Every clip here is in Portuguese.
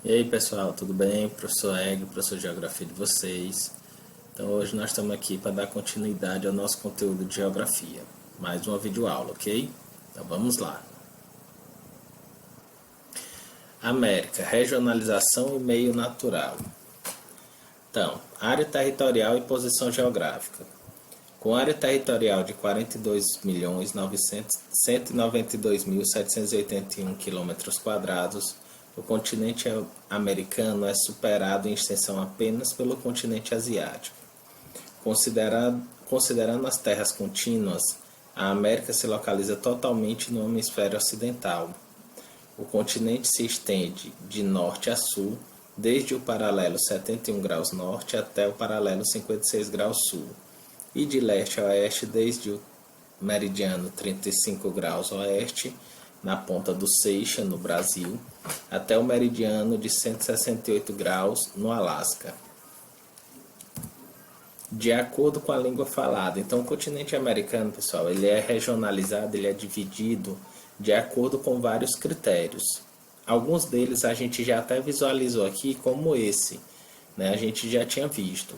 E aí pessoal, tudo bem? Professor Eg, professor de Geografia de vocês. Então hoje nós estamos aqui para dar continuidade ao nosso conteúdo de Geografia. Mais uma videoaula, ok? Então vamos lá. América, regionalização e meio natural. Então, área territorial e posição geográfica. Com área territorial de 42.192.781 km², o continente americano é superado em extensão apenas pelo continente asiático. Considerando as terras contínuas, a América se localiza totalmente no hemisfério ocidental. O continente se estende de norte a sul, desde o paralelo 71 graus norte até o paralelo 56 graus sul, e de leste a oeste desde o meridiano 35 graus oeste, na ponta do Seixa, no Brasil, até o meridiano de 168 graus, no Alasca. De acordo com a língua falada. Então, o continente americano, pessoal, ele é regionalizado, ele é dividido de acordo com vários critérios. Alguns deles a gente já até visualizou aqui, como esse, né? A gente já tinha visto.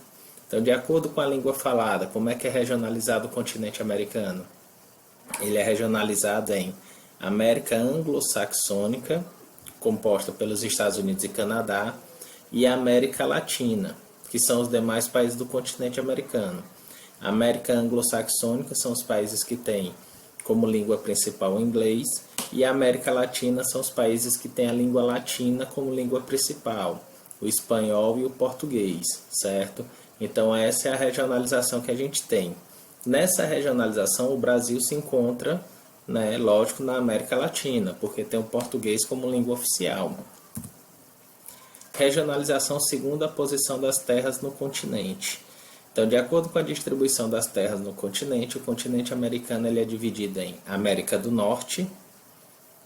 Então, de acordo com a língua falada, como é que é regionalizado o continente americano? Ele é regionalizado em América Anglo-Saxônica, composta pelos Estados Unidos e Canadá, e América Latina, que são os demais países do continente americano. A América Anglo-Saxônica são os países que têm como língua principal o inglês, e a América Latina são os países que têm a língua latina como língua principal, o espanhol e o português, certo? Então essa é a regionalização que a gente tem. Nessa regionalização o Brasil se encontra, né, lógico, na América Latina, porque tem o português como língua oficial. Regionalização segundo a posição das terras no continente. Então, de acordo com a distribuição das terras no continente, o continente americano ele é dividido em América do Norte,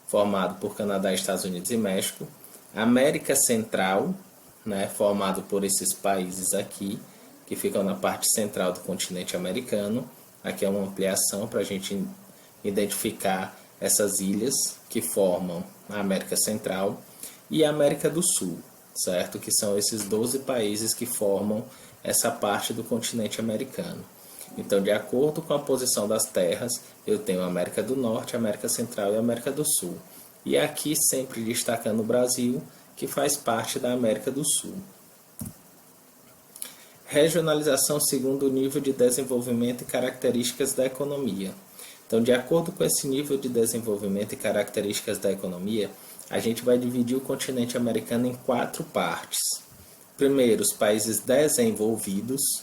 formado por Canadá, Estados Unidos e México, América Central, né, formado por esses países aqui, que ficam na parte central do continente americano. Aqui é uma ampliação para a gente identificar essas ilhas que formam a América Central, e a América do Sul, certo? Que são esses 12 países que formam essa parte do continente americano. Então, de acordo com a posição das terras, eu tenho a América do Norte, a América Central e a América do Sul. E aqui sempre destacando o Brasil, que faz parte da América do Sul. Regionalização segundo o nível de desenvolvimento e características da economia. Então, de acordo com esse nível de desenvolvimento e características da economia, a gente vai dividir o continente americano em 4 partes. Primeiro, os países desenvolvidos,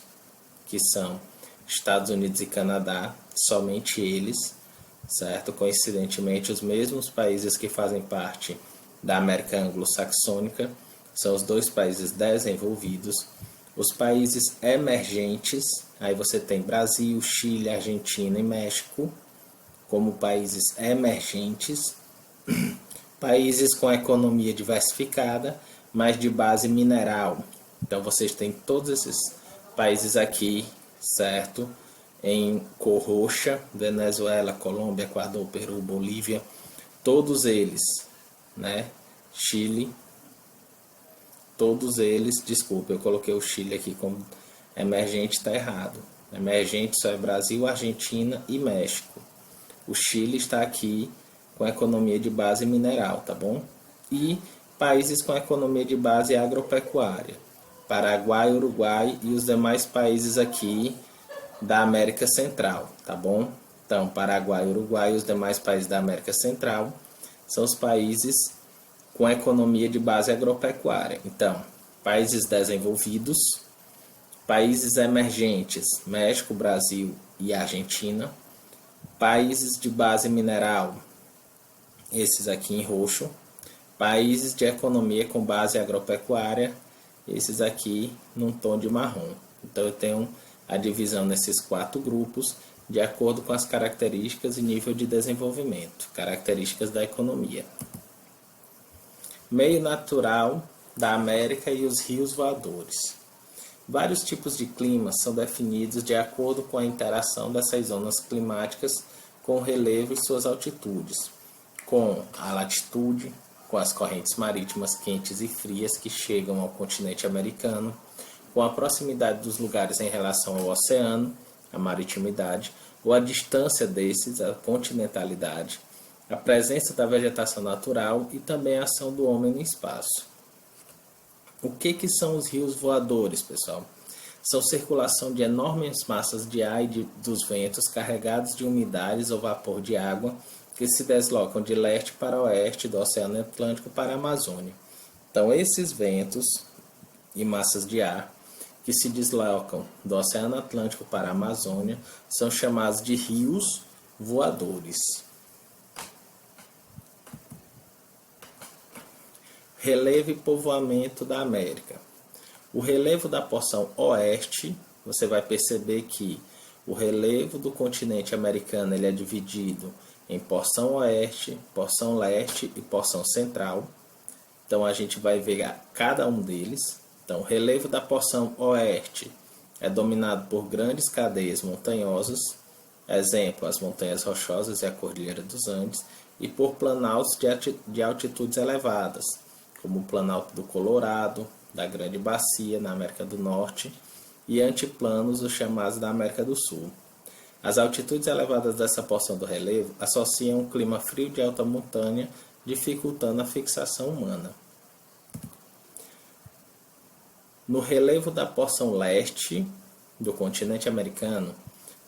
que são Estados Unidos e Canadá, somente eles, certo? Coincidentemente, os mesmos países que fazem parte da América Anglo-Saxônica são os 2 países desenvolvidos. Os países emergentes, aí você tem Brasil, Chile, Argentina e México, como países emergentes. Países com economia diversificada, mas de base mineral. Então vocês têm todos esses países aqui, certo? Em cor roxa: Venezuela, Colômbia, Equador, Peru, Bolívia, todos eles, né? Chile, todos eles, desculpa, eu coloquei o Chile aqui como emergente, está errado. Emergente só é Brasil, Argentina e México. O Chile está aqui com economia de base mineral, tá bom? E países com economia de base agropecuária: Paraguai, Uruguai e os demais países aqui da América Central, tá bom? Então, Paraguai, Uruguai e os demais países da América Central são os países com economia de base agropecuária. Então, países desenvolvidos, países emergentes: México, Brasil e Argentina. Países de base mineral, esses aqui em roxo. Países de economia com base agropecuária, esses aqui num tom de marrom. Então eu tenho a divisão nesses 4 grupos de acordo com as características e nível de desenvolvimento, características da economia. Meio natural da América e os rios voadores. Vários tipos de climas são definidos de acordo com a interação dessas zonas climáticas com o relevo e suas altitudes, com a latitude, com as correntes marítimas quentes e frias que chegam ao continente americano, com a proximidade dos lugares em relação ao oceano, a maritimidade, ou a distância desses, a continentalidade, a presença da vegetação natural e também a ação do homem no espaço. O que são os rios voadores, pessoal? São circulação de enormes massas de ar e dos ventos carregados de umidades ou vapor de água que se deslocam de leste para oeste do Oceano Atlântico para a Amazônia. Então, esses ventos e massas de ar que se deslocam do Oceano Atlântico para a Amazônia são chamados de rios voadores. Relevo e povoamento da América. O relevo da porção oeste, você vai perceber que o relevo do continente americano ele é dividido em porção oeste, porção leste e porção central. Então a gente vai ver cada um deles. Então, o relevo da porção oeste é dominado por grandes cadeias montanhosas, exemplo, as Montanhas Rochosas e a Cordilheira dos Andes, e por planaltos de altitudes elevadas, como o Planalto do Colorado, da Grande Bacia, na América do Norte, e antiplanos, os chamados da América do Sul. As altitudes elevadas dessa porção do relevo associam um clima frio de alta montanha, dificultando a fixação humana. No relevo da porção leste do continente americano,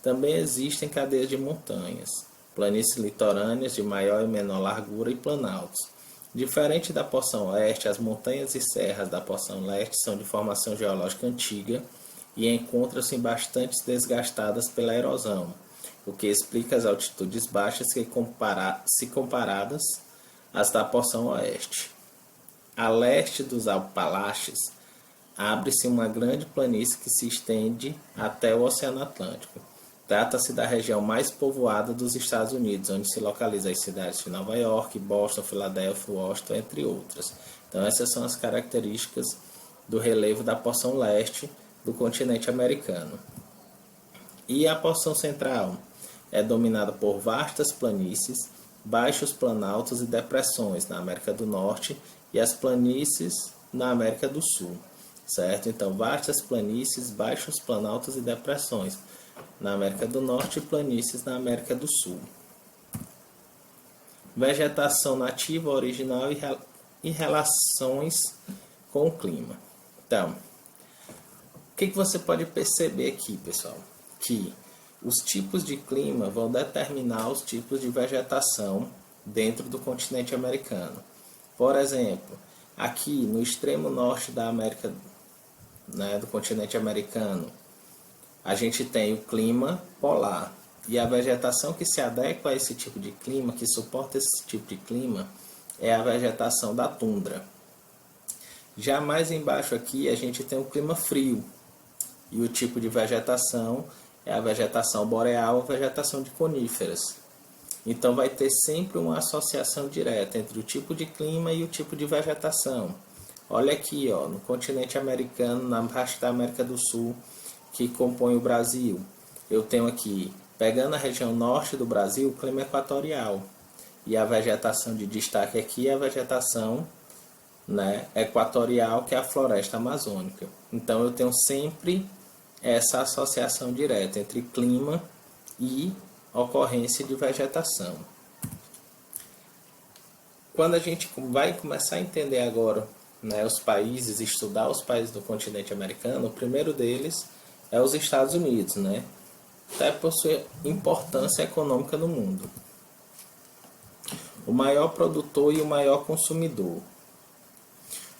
também existem cadeias de montanhas, planícies litorâneas de maior e menor largura e planaltos. Diferente da porção oeste, as montanhas e serras da porção leste são de formação geológica antiga e encontram-se bastante desgastadas pela erosão, o que explica as altitudes baixas se comparadas às da porção oeste. A leste dos Apalaches, abre-se uma grande planície que se estende até o Oceano Atlântico. Trata-se da região mais povoada dos Estados Unidos, onde se localizam as cidades de Nova York, Boston, Filadélfia, Washington, entre outras. Então essas são as características do relevo da porção leste do continente americano. E a porção central é dominada por vastas planícies, baixos planaltos e depressões na América do Norte e as planícies na América do Sul. Certo? Então, vastas planícies, baixos planaltos e depressões na América do Norte e planícies na América do Sul. Vegetação nativa, original e relações com o clima. Então, o que você pode perceber aqui, pessoal? Que os tipos de clima vão determinar os tipos de vegetação dentro do continente americano. Por exemplo, aqui no extremo norte da América do continente americano, a gente tem o clima polar e a vegetação que se adequa a esse tipo de clima, que suporta esse tipo de clima, é a vegetação da tundra. Já mais embaixo aqui a gente tem o clima frio e o tipo de vegetação é a vegetação boreal, a vegetação de coníferas. Então vai ter sempre uma associação direta entre o tipo de clima e o tipo de vegetação. Olha aqui, ó, no continente americano, na parte da América do Sul, que compõe o Brasil. Eu tenho aqui, pegando a região norte do Brasil, o clima equatorial. E a vegetação de destaque aqui é a vegetação equatorial, que é a floresta amazônica. Então eu tenho sempre essa associação direta entre clima e ocorrência de vegetação. Quando a gente vai começar a entender agora os países, estudar os países do continente americano, o primeiro deles é os Estados Unidos, até por sua importância econômica no mundo. O maior produtor e o maior consumidor.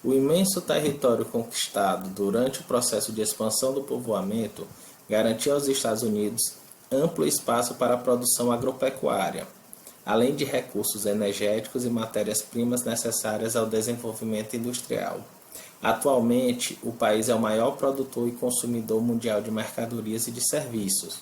O imenso território conquistado durante o processo de expansão do povoamento garantiu aos Estados Unidos amplo espaço para a produção agropecuária, além de recursos energéticos e matérias-primas necessárias ao desenvolvimento industrial. Atualmente, o país é o maior produtor e consumidor mundial de mercadorias e de serviços.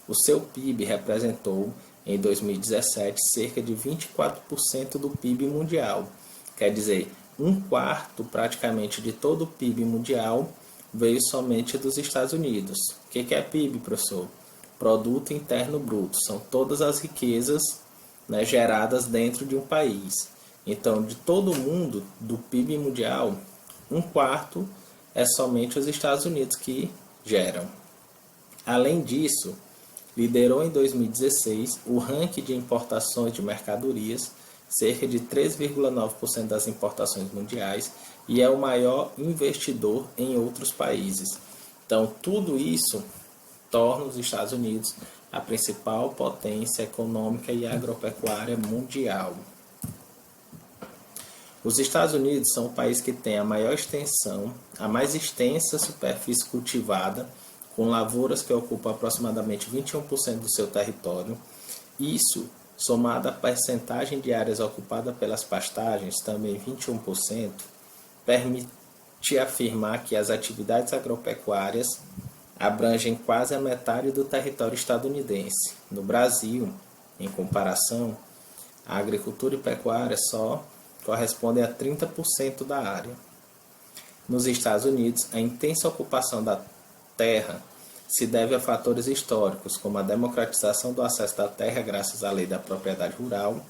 O seu PIB representou, em 2017, cerca de 24% do PIB mundial. Quer dizer, um quarto praticamente de todo o PIB mundial veio somente dos Estados Unidos. O que é PIB, professor? Produto Interno Bruto. São todas as riquezas geradas dentro de um país. Então, de todo mundo, do PIB mundial, um quarto é somente os Estados Unidos que geram. Além disso, liderou em 2016 o ranking de importações de mercadorias, cerca de 3,9% das importações mundiais, e é o maior investidor em outros países. Então, tudo isso torna os Estados Unidos a principal potência econômica e agropecuária mundial. Os Estados Unidos são o país que tem a maior extensão, a mais extensa superfície cultivada, com lavouras que ocupam aproximadamente 21% do seu território. Isso, somado à percentagem de áreas ocupadas pelas pastagens, também 21%, permite afirmar que as atividades agropecuárias abrangem quase a metade do território estadunidense. No Brasil, em comparação, a agricultura e pecuária só correspondem a 30% da área. Nos Estados Unidos, a intensa ocupação da terra se deve a fatores históricos, como a democratização do acesso à terra graças à lei da propriedade rural,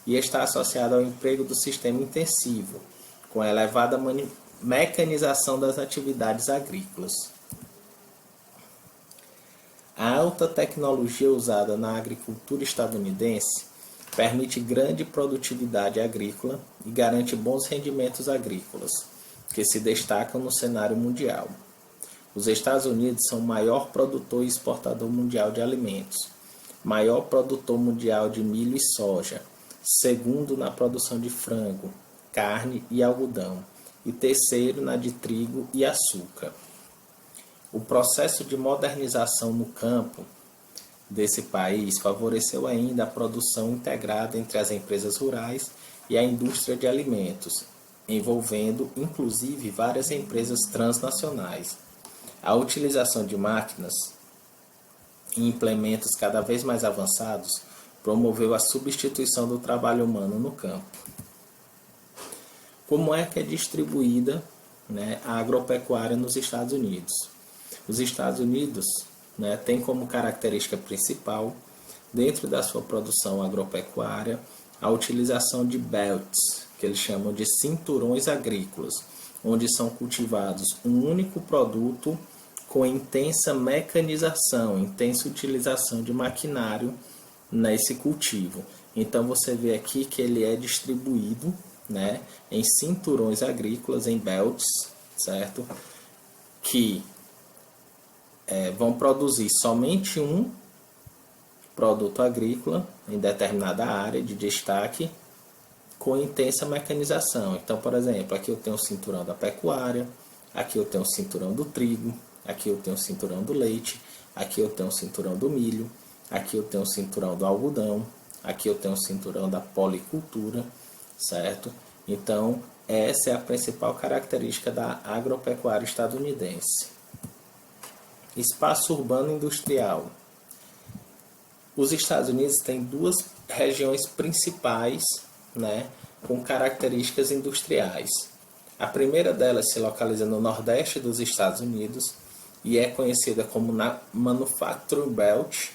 e está associada ao emprego do sistema intensivo, com a elevada mecanização das atividades agrícolas. A alta tecnologia usada na agricultura estadunidense permite grande produtividade agrícola e garante bons rendimentos agrícolas, que se destacam no cenário mundial. Os Estados Unidos são o maior produtor e exportador mundial de alimentos, maior produtor mundial de milho e soja, segundo na produção de frango, carne e algodão, e terceiro na de trigo e açúcar. O processo de modernização no campo desse país favoreceu ainda a produção integrada entre as empresas rurais e a indústria de alimentos, envolvendo inclusive várias empresas transnacionais. A utilização de máquinas e implementos cada vez mais avançados promoveu a substituição do trabalho humano no campo. Como é que é distribuída, a agropecuária nos Estados Unidos? Os Estados Unidos têm como característica principal, dentro da sua produção agropecuária, a utilização de belts, que eles chamam de cinturões agrícolas, onde são cultivados um único produto com intensa mecanização, intensa utilização de maquinário nesse cultivo. Então você vê aqui que ele é distribuído em cinturões agrícolas, em belts, certo? Que vão produzir somente um produto agrícola em determinada área de destaque com intensa mecanização. Então, por exemplo, aqui eu tenho o cinturão da pecuária, aqui eu tenho o cinturão do trigo, aqui eu tenho o cinturão do leite, aqui eu tenho o cinturão do milho, aqui eu tenho o cinturão do algodão, aqui eu tenho o cinturão da policultura, certo? Então, essa é a principal característica da agropecuária estadunidense. Espaço urbano industrial. Os Estados Unidos têm duas regiões principais, com características industriais. A primeira delas se localiza no nordeste dos Estados Unidos e é conhecida como Manufacturing Belt,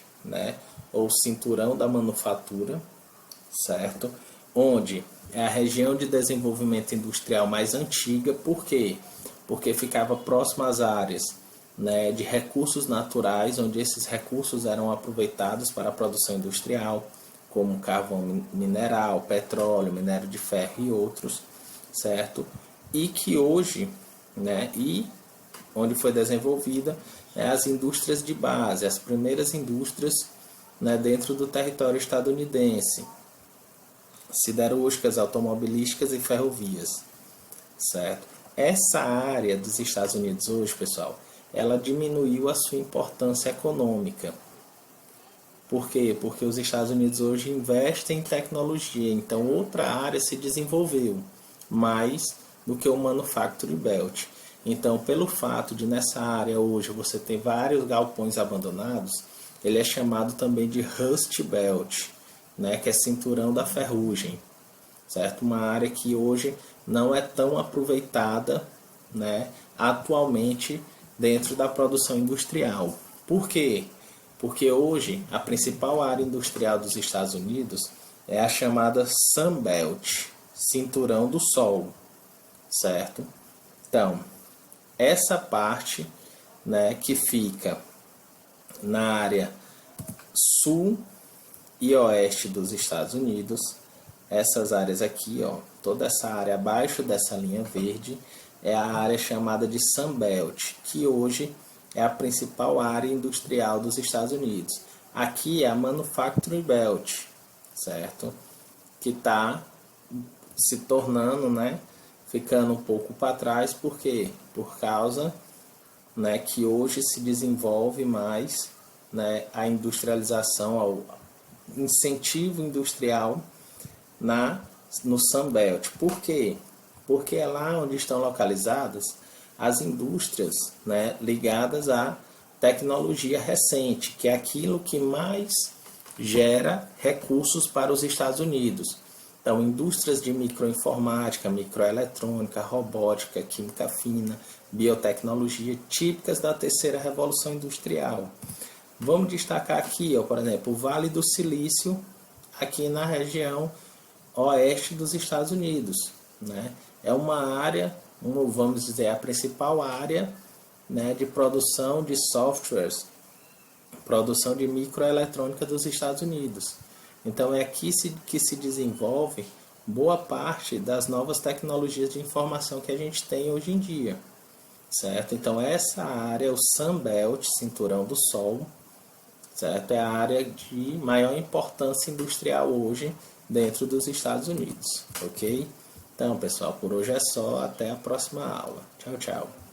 ou Cinturão da Manufatura, certo? Onde é a região de desenvolvimento industrial mais antiga. Por quê? Porque ficava próximo às áreas de recursos naturais, onde esses recursos eram aproveitados para a produção industrial, como carvão mineral, petróleo, minério de ferro e outros, certo? E que hoje, e onde foi desenvolvida as indústrias de base, as primeiras indústrias dentro do território estadunidense, siderúrgicas, automobilísticas e ferrovias, certo? Essa área dos Estados Unidos hoje, pessoal, ela diminuiu a sua importância econômica. Por quê? Porque os Estados Unidos hoje investem em tecnologia, então outra área se desenvolveu mais do que o Manufacturing Belt. Então, pelo fato de nessa área hoje você ter vários galpões abandonados, ele é chamado também de Rust Belt, que é cinturão da ferrugem, certo? Uma área que hoje não é tão aproveitada, atualmente dentro da produção industrial. Por quê? Porque hoje a principal área industrial dos Estados Unidos é a chamada Sun Belt, Cinturão do Sol, certo? Então, essa parte, né, que fica na área sul e oeste dos Estados Unidos, essas áreas aqui, ó, toda essa área abaixo dessa linha verde é a área chamada de Sun Belt, que hoje é a principal área industrial dos Estados Unidos. Aqui é a Manufacturing Belt, certo? Que está se tornando, né, ficando um pouco para trás, por quê? Por causa, né, que hoje se desenvolve mais, né, a industrialização, ao incentivo industrial no Sunbelt. Por quê? Porque é lá onde estão localizadas as indústrias, né, ligadas à tecnologia recente, que é aquilo que mais gera recursos para os Estados Unidos. Então, indústrias de microinformática, microeletrônica, robótica, química fina, biotecnologia, típicas da terceira revolução industrial. Vamos destacar aqui, ó, por exemplo, o Vale do Silício, aqui na região oeste dos Estados Unidos, né? É uma área, vamos dizer, a principal área, né, de produção de softwares, produção de microeletrônica dos Estados Unidos. Então é aqui que se desenvolve boa parte das novas tecnologias de informação que a gente tem hoje em dia, certo? Então essa área, o Sunbelt, Cinturão do Sol, certo? É a área de maior importância industrial hoje dentro dos Estados Unidos, ok? Então, pessoal, por hoje é só. Até a próxima aula. Tchau, tchau.